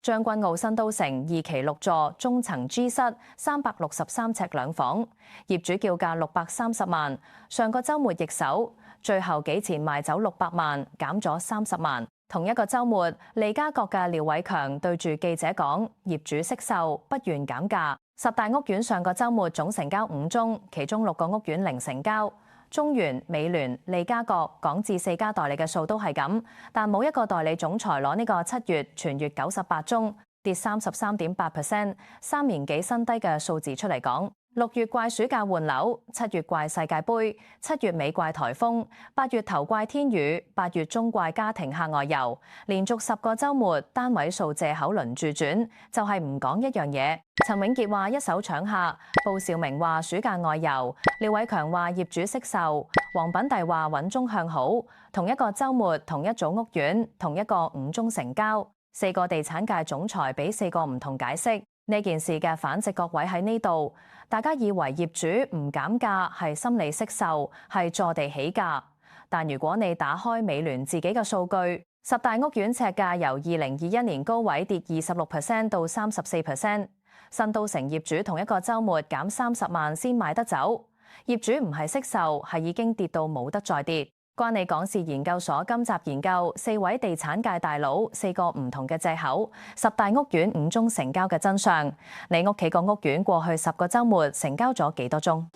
將軍澳新都城2期6座中層 G 室363尺兩房，業主叫價630萬，上個週末易手，最後幾錢賣走600萬，減咗30萬。同一個週末，利嘉閣嘅廖偉強對住記者講：業主惜售，不願減價。10大屋苑上個週末總成交5宗，其中6個屋苑零成交。中原、美聯、利嘉閣、港置4家代理嘅數都係咁，但冇一個代理總裁攞呢個7月全月98宗，跌33.8%， 3年幾新低嘅數字出嚟講。6月怪暑假換樓，7月怪世界盃，7月尾怪颱風，8月頭怪天雨，8月中怪家庭客外遊，連續10個週末單位數藉口輪住轉，就係唔講一樣嘢。陳永傑話一手搶客，布兆明話暑假外遊，廖偉強話業主惜售，黃品第話穩中向好。同一個週末，同一組屋苑，同一個5宗成交，4個地產界總裁俾4個唔同解釋。呢件事嘅反直覺位喺呢度，大家以為業主唔減價係心理惜售，係坐地起價。但如果你打開美聯自己嘅數據，10大屋苑尺價由2021年高位跌26%到34%。新都城業主同一個週末減30萬先買得走，業主唔係惜售，係已經跌到冇得再跌。關你港事研究所今集研究4位地產界大佬4個唔同嘅藉口，10大屋苑5宗成交嘅真相。你屋企個屋苑過去10個週末成交咗幾多宗？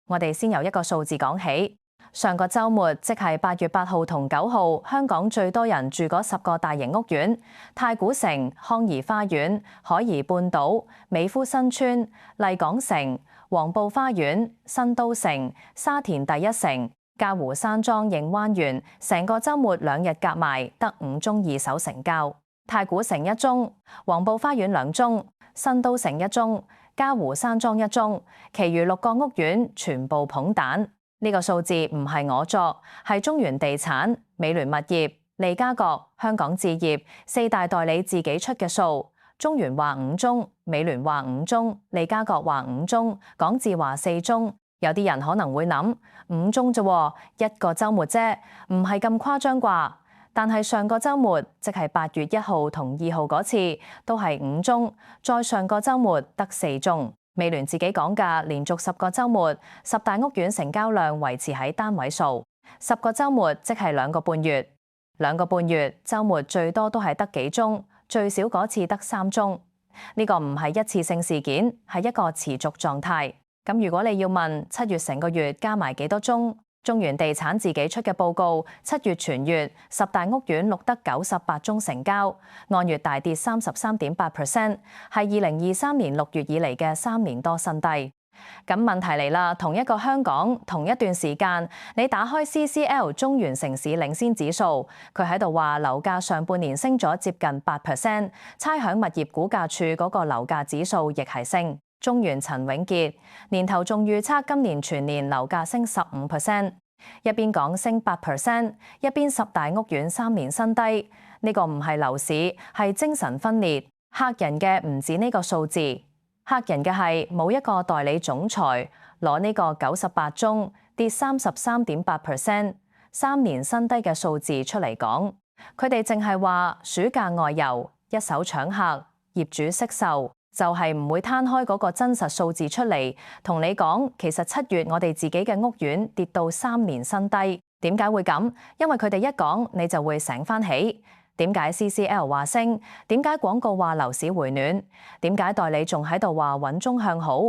我哋先由一個數字講起。上個週末，即係8月8號同9號，香港最多人住嗰10個大型屋苑：太古城、康怡花園、海怡半島、美孚新村、麗港城、黃埔花園、新都城、沙田第一城、嘉湖山莊映灣園，成個週末2日夾埋得5宗二手成交。太古城1宗，黃埔花園2宗，新都城1宗，嘉湖山莊1宗，其餘6個屋苑全部捧蛋。呢個數字唔係我作，係中原地產、美聯物業、利嘉閣、香港置業4大代理自己出嘅數。中原話5宗，美聯話5宗，利嘉閣話5宗，港置話4宗。有啲人可能會諗5宗啫，一個週末啫，唔係咁誇張啩？但係上個週末，即係8月1號同2號嗰次，都係5宗，再上個週末得4宗。美聯自己講嘅，連續10個週末，10大屋苑成交量維持喺單位數。10個週末即係2個半月，2個半月週末最多都係得幾宗，最少嗰次得3宗。呢個唔係一次性事件，係一個持續狀態。咁如果你要問7月成個月加埋幾多宗？中原地產自己出嘅報告，7月全月10大屋苑錄得98宗成交，按月大跌33.8%，係2023年6月以嚟嘅3年多新低。咁問題嚟啦，同一個香港同一段時間，你打開 CCL 中原城市領先指數，佢喺度話樓價上半年升咗接近8%，差餉物業估價署嗰個樓價指數亦係升。中原陳永傑年頭仲預測今年全年樓價升15%，一邊講升8%，一邊10大屋苑3年新低。呢個唔係樓市，係精神分裂。嚇人嘅唔止呢個數字，嚇人嘅係冇一個代理總裁攞呢個98宗跌33.8%， 3年新低嘅數字出嚟講。佢哋淨係話暑假外遊、一手搶客、業主惜售。就係唔會攤開嗰個真實數字出嚟，同你講，其實7月我哋自己嘅屋苑跌到3年新低。點解會咁？因為佢哋一講，你就會醒翻起。點解 CCL 話升？點解廣告話樓市回暖？點解代理仲喺度話穩中向好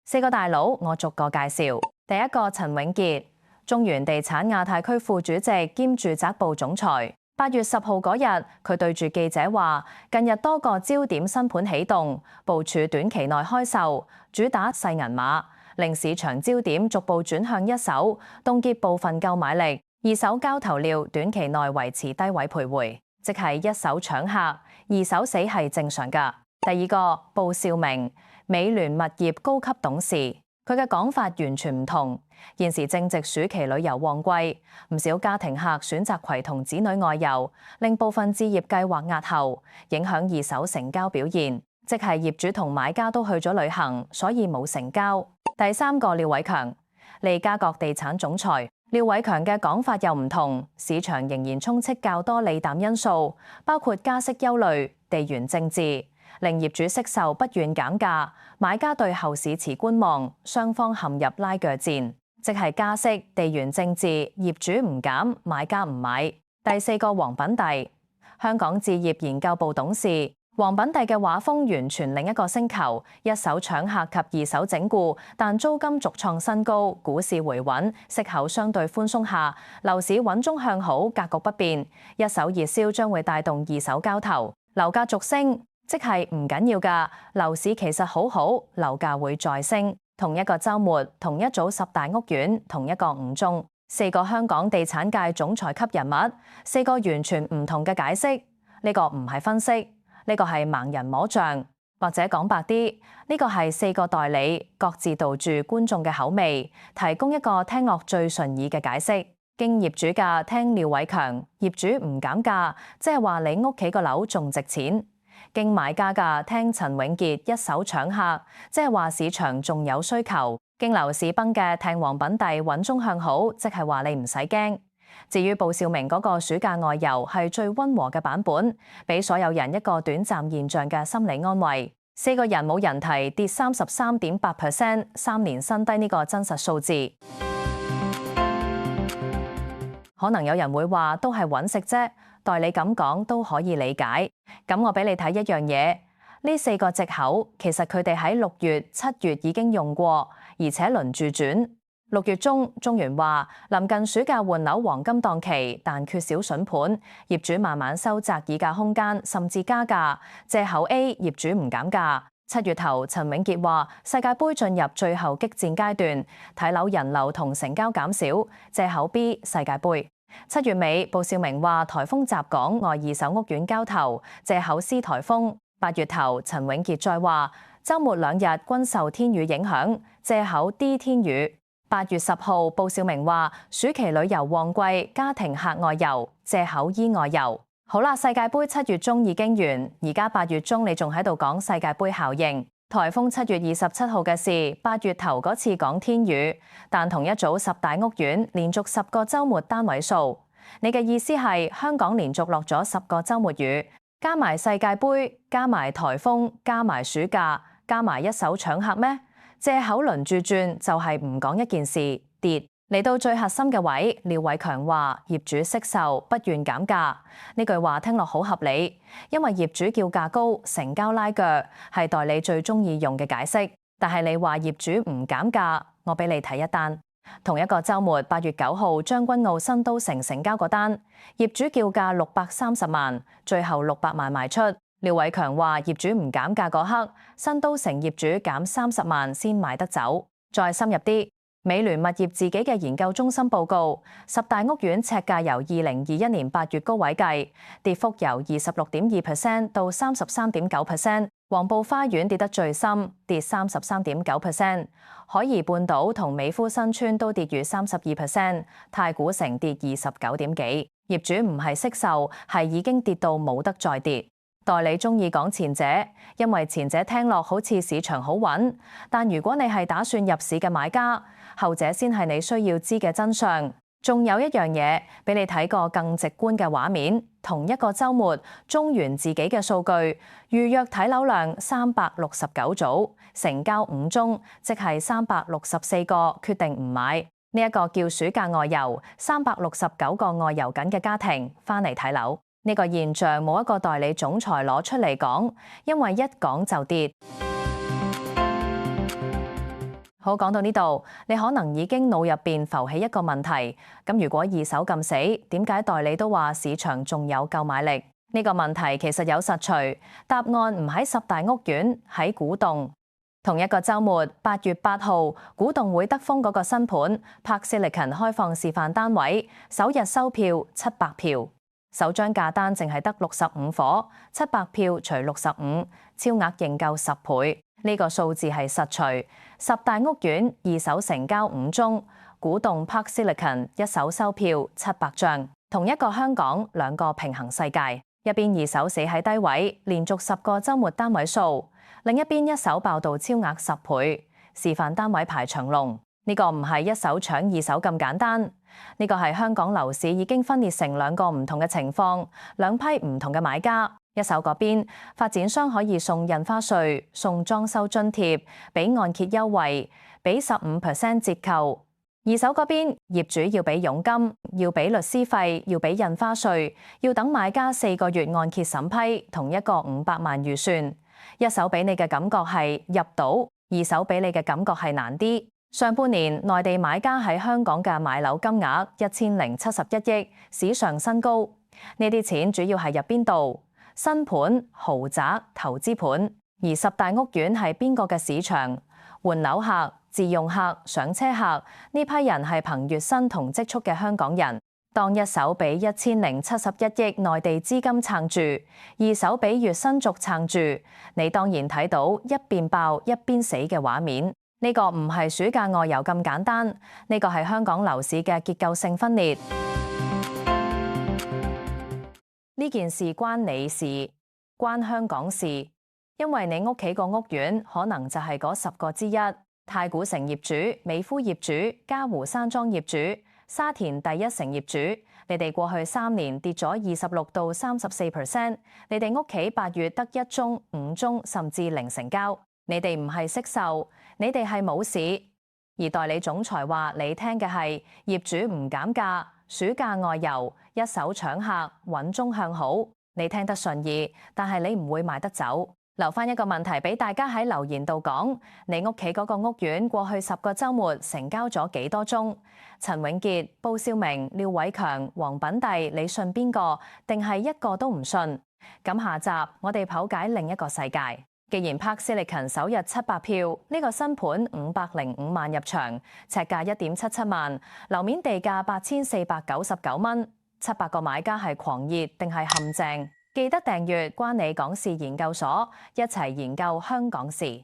？4個大佬，我逐個介紹。第一個陳永傑，中原地產亞太區副主席兼住宅部總裁。8月10號嗰日，佢對住記者話：近日多個焦點新盤起動，部署短期內開售，主打細銀碼，令市場焦點逐步轉向一手，凍結部分購買力。二手交投量短期內維持低位徘徊，即係一手搶客，二手死係正常㗎。第二個，布兆明，美聯物業高級董事，佢嘅講法完全唔同。現時正值暑期旅遊旺季，唔少家庭客選擇攜同子女外遊，令部分置業計劃押後，影響二手成交表現。即係業主同買家都去咗旅行，所以冇成交。第三個廖偉強，利嘉閣地產總裁，廖偉強嘅講法又唔同，市場仍然充斥較多利淡因素，包括加息憂慮、地緣政治，令業主惜售不願減價，買家對後市持觀望，雙方陷入拉鋸戰，即係加息、地緣政治，業主唔減，買家唔買。第四個黃品第，香港置業研究部董事。黃品第嘅畫風完全另一個星球，一手搶客及二手整固，但租金續創新高，股市回穩，息口相對寬鬆下，樓市穩中向好，格局不變。一手熱銷將會帶動二手交投，樓價續升，即係唔緊要㗎。樓市其實好好，樓價會再升。同一個週末，同一組10大屋苑，同一個5宗，4個香港地產界總裁級人物，4個完全唔同嘅解釋。呢個唔係分析。呢個係盲人摸象，或者講白啲，呢個係4個代理各自導住觀眾嘅口味，提供一個聽落最順耳嘅解釋。經業主價聽廖偉強，業主唔減價，即係話你屋企個樓仲值錢。經買家價聽陳永傑一手搶客，即係話市場仲有需求。經樓市崩嘅聽黃品第穩中向好，即係話你唔使驚。至於布少明嗰個暑假外遊係最溫和嘅版本，俾所有人一個短暫現象嘅心理安慰。4個人冇人提跌33.8%， 3年新低呢個真實數字。可能有人會話都係揾食啫，代理咁講都可以理解。咁我俾你睇一樣嘢，呢4個藉口其實佢哋喺6月、7月已經用過，而且輪住轉。6月中，中原話臨近暑假換樓黃金檔期，但缺少筍盤，業主慢慢收窄議價空間，甚至加價。藉口 A， 業主唔減價。7月頭，陳永傑話世界盃進入最後激戰階段，睇樓人流同成交減少。藉口 B， 世界盃。7月尾，布少明話颱風襲港外二手屋苑交投。藉口 C， 颱風。8月頭，陳永傑再話週末2日均受天雨影響。藉口 D， 天雨。8月10號，布少明話暑期旅遊旺季，家庭客外遊，藉口 E， 外遊。好啦，世界盃7月中已經完，而家8月中你仲喺度講世界盃效應。颱風7月27號嘅事，8月頭嗰次講天雨，但同一組10大屋苑連續10個週末單位數。你嘅意思係香港連續落咗10個週末雨，加埋世界盃，加埋颱風，加埋暑假，加埋一手搶客咩？藉口輪住轉就係唔講一件事跌。嚟到最核心嘅位，廖偉強話業主惜售不願減價。呢句話聽落好合理，因為業主叫價高，成交拉鋸，係代理最中意用嘅解釋。但係你話業主唔減價，我俾你睇一單。同一個週末8月9號將軍澳新都城成交嗰單，業主叫價630萬，最後600萬賣出。廖偉強話業主唔減價嗰刻，新都城業主減30萬先買得走。再深入啲，美聯物業自己嘅研究中心報告，10大屋苑尺價由2021年8月高位計，跌幅由26.2% 到33.9%。黃埔花園跌得最深，跌33.9%。海怡半島同美孚新村都跌逾32%，太古城跌29點幾。業主唔係惜售，係已經跌到冇得再跌。代理中意講前者，因為前者聽落好似市場好穩，但如果你係打算入市嘅買家，後者先係你需要知嘅真相。仲有一樣嘢俾你睇個更直觀嘅畫面，同一個週末，中原自己嘅數據預約睇樓量369組，成交5宗，即係364個決定唔買。呢一個叫暑假外遊，369個外遊緊嘅家庭返嚟睇樓。呢個現象冇一個代理總裁攞出嚟講，因為一講就跌。好，講到呢度，你可能已經腦入邊浮起一個問題，咁如果二手咁死，點解代理都話市場仲有購買力？呢個問題其實有實錘，答案唔喺10大屋苑，喺古洞。同一個週末8月8號，古洞會德豐嗰個新盤 Park Silicon 開放示範單位，首日收票700票。首張價單淨係得65伙，700票除65，超額認購10倍。呢個數字係實錘。10大屋苑二手成交5宗，古洞 Park Silicon 一手收票700張。同一個香港，兩個平行世界。一邊二手死喺低位，連續10個週末單位數；另一邊一手爆到超額10倍，示範單位排長龍。呢個唔係一手搶二手咁簡單，呢個係香港樓市已經分裂成兩個唔同嘅情況，兩批唔同嘅買家。一手嗰邊，發展商可以送印花稅、送裝修津貼、俾按揭優惠、俾15% 折扣；二手嗰邊，業主要俾佣金、要俾律師費、要俾印花稅，要等買家4個月按揭審批，同一個500萬預算。一手俾你嘅感覺係入到，二手俾你嘅感覺係難啲。上半年內地買家喺香港嘅買樓金額1071億，史上新高。呢啲錢主要係入邊度？新盤、豪宅、投資盤。而10大屋苑係邊個嘅市場？換樓客、自用客、上車客，呢批人係憑月薪同積蓄嘅香港人。當一手俾1071億內地資金撐住，二手俾月薪族撐住，你當然睇到一邊爆一邊死嘅畫面。呢個唔係暑假外遊咁簡單，呢個係香港樓市嘅結構性分裂。呢件事關你事，關香港事，因為你屋企個屋苑可能就係嗰10個之一。太古城業主、美孚業主、嘉湖山莊業主、沙田第一城業主，你哋過去3年跌咗26到34%，你哋屋企8月得1宗、5宗，甚至零成交。你哋唔係惜售，你哋係冇市。而代理總裁話你聽嘅係業主唔減價，暑假外遊，一手搶客，穩中向好。你聽得順意，但係你唔會賣得走。留翻一個問題俾大家喺留言度講，你屋企嗰個屋苑過去10個週末成交咗幾多宗？陳永傑、布少明、廖偉強、黃品帝，你信邊個？定係一個都唔信？咁下集我哋剖解另一個世界。既然 Park Silicon 首日700票，呢個新盤505萬入場，尺價1.77萬，樓面地價8499蚊，700個買家係狂熱定係陷阱？記得訂閱關你港事研究所，一齊研究香港事。